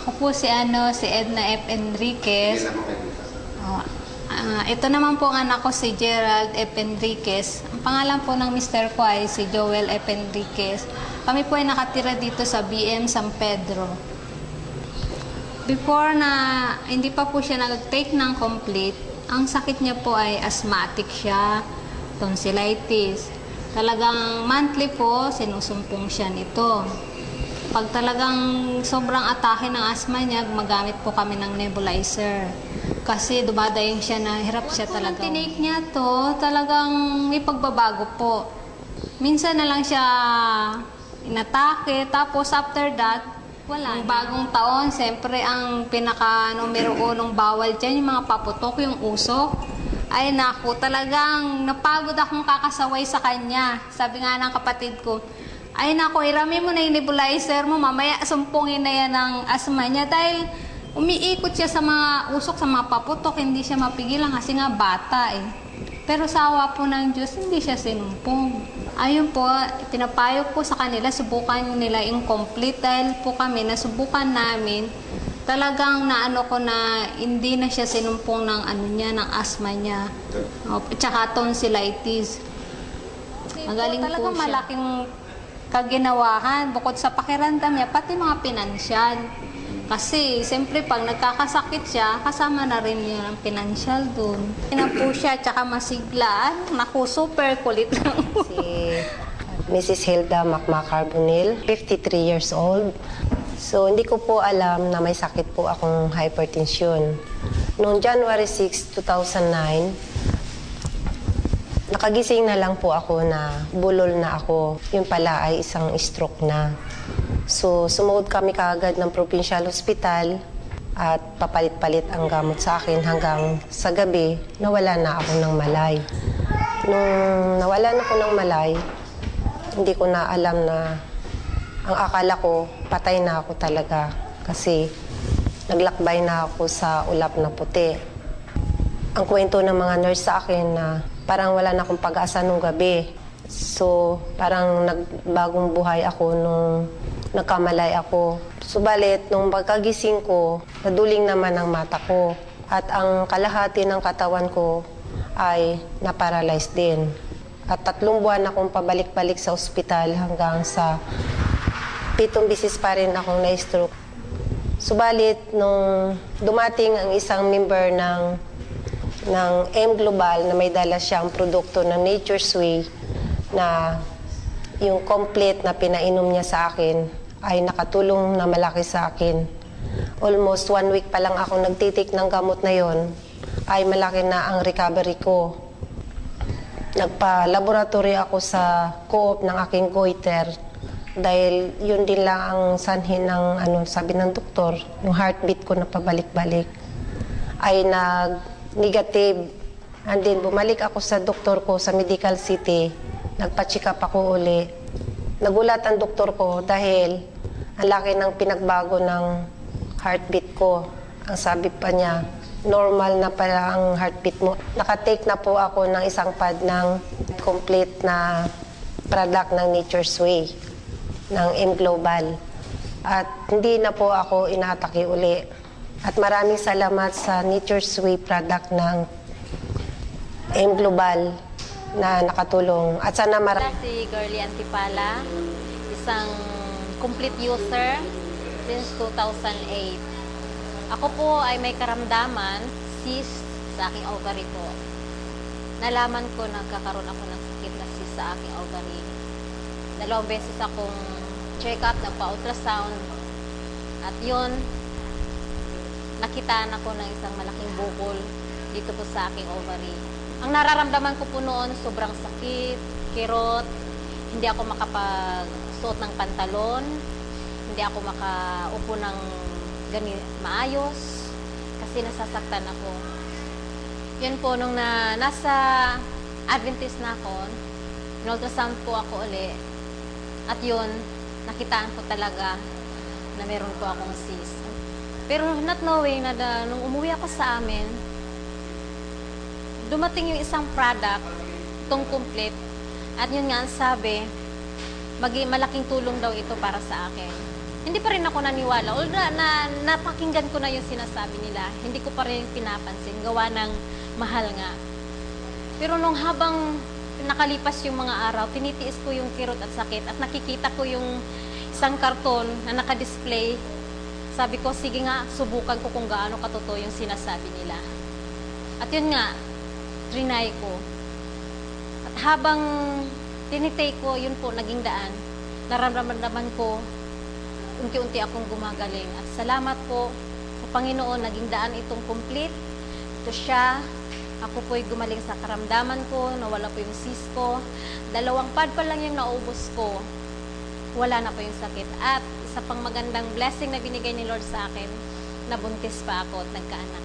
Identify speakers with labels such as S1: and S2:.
S1: Ako po si Edna F. Enriquez. Oh, ito naman po ang anak ko si Gerald F. Enriquez. Ang pangalan po ng mister ko ay si Joel F. Enriquez. Kami po ay nakatira dito sa BM San Pedro. Before na hindi pa po siya nag-take ng complete, ang sakit niya po ay asthmatic siya, tonsillitis. Talagang monthly po, sinusumpong siya nito. Pag talagang sobrang atake ng asthma niya, gumagamit po kami ng nebulizer. Kasi dumadayung siya na hirap siya talaga. Nung tinake niya to, talagang may pagbabago po. Minsan na lang siya inatake, tapos after that, wala. Yung bagong taon, siyempre ang pinaka-numero unong bawal dyan, yung mga paputok, yung usok. Ay naku, talagang napagod akong kakasaway sa kanya. Sabi nga ng kapatid ko, ay naku, irami mo na yung nebulizer mo, mamaya sumpungin na yan ng asma niya. Dahil umiikot siya sa mga usok, sa mga paputok, hindi siya mapigilan kasi nga bata eh. Pero sa awa po ng Diyos, hindi siya sinumpong. Ayun po, pinapayo po sa kanila, subukan nila incomplete dahil po kami, nasubukan namin, talagang naano ko na hindi na siya sinumpong ng ng asthma niya. Tsaka tonsillitis. Magaling po talagang malaking kaginawahan bukod sa pakiramdam niya, pati mga pinansyal. Kasi, siyempre, pag nagkakasakit siya, kasama na rin yun ang pinansyal dun. Ina po siya, tsaka masiglaan. Naku, super kulit lang.
S2: Si Mrs. Hilda Macmacarbonil, 53 years old. So, hindi ko po alam na may sakit po akong hypertension. Noong January 6, 2009, nakagising na lang po ako na bulol na ako. Yun pala ay isang stroke na. So, sumuod kami kaagad ng Provincial Hospital at papalit-palit ang gamot sa akin hanggang sa gabi, nawala na ako ng malay. Nung nawala na ako ng malay, hindi ko na alam na ang akala ko, patay na ako talaga kasi naglakbay na ako sa ulap na puti. Ang kwento ng mga nurse sa akin na parang wala na akong pag-asa nung gabi. So, parang nagbagong buhay ako nung nagkamalay ako. Subalit, nung pagkagising ko, naduling naman ang mata ko. At ang kalahati ng katawan ko ay naparalyzed din. At 3 buwan akong pabalik-balik sa ospital hanggang sa 7 bisis pa rin akong na-stroke. Subalit, nung dumating ang isang member ng M Global na may dala siyang produkto ng Nature's Way na yung complete na pinainom niya sa akin ay nakatulong na malaki sa akin. Almost 1 week pa lang ako nagtitik ng gamot na yon, ay malaki na ang recovery ko. Nagpa-laboratory ako sa co-op ng aking goiter dahil yun din lang ang sanhin ng sabi ng doktor, yung heartbeat ko na pabalik-balik ay nag-negative. And then bumalik ako sa doktor ko sa Medical City. Nagpa-check up ako uli. Nagulat ang doktor ko dahil ang laki ng pinagbago ng heartbeat ko. Ang sabi pa niya, normal na pala ang heartbeat mo. Nakatake na po ako ng isang pad ng complete na product ng Nature's Way, ng M Global. At hindi na po ako inatake uli. At maraming salamat sa Nature's Way product ng M Global na nakatulong. At sana
S3: Si Girlie Antipala, isang complete user since 2008. Ako po ay may karamdaman, cyst sa aking ovary po. Nalaman ko nagkakaroon ako ng sakit na cyst sa aking ovary. 2 beses akong check-up, nagpa-ultrasound. At yun, nakitaan ako ng isang malaking bukol dito po sa aking ovary. Ang nararamdaman ko po noon, sobrang sakit, kirot, hindi ako makapagsuot ng pantalon, hindi ako makaupo ng maayos, kasi nasasaktan ako. Yun po, nung nasa Adventist na ako, in-ultrasound po ako uli, at yun, nakitaan ko talaga na meron po akong cyst. Pero not knowing na nung umuwi ako sa amin, dumating yung isang product, itong complete, at yun nga ang sabi, malaking tulong daw ito para sa akin. hindi pa rin ako naniwala. Although napakinggan ko na yung sinasabi nila, hindi ko pa rin pinapansin. Gawa ng mahal nga. Pero nung habang nakalipas yung mga araw, tinitiis ko yung kirot at sakit at nakikita ko yung isang karton na nakadisplay. Sabi ko, sige nga, subukan ko kung gaano katotoo yung sinasabi nila. At yun nga, trinay ko. At habang tinitake ko, yun po, naging daan. Nararamdaman ko, unti-unti akong gumagaling. At salamat po sa Panginoon, naging daan itong complete. Ito siya. Ako po'y gumaling sa karamdaman ko, nawala po yung cyst ko. 2 pad pa lang yung naubos ko. Wala na po yung sakit. At isa pang magandang blessing na binigay ni Lord sa akin, nabuntis pa ako at nagkaanak.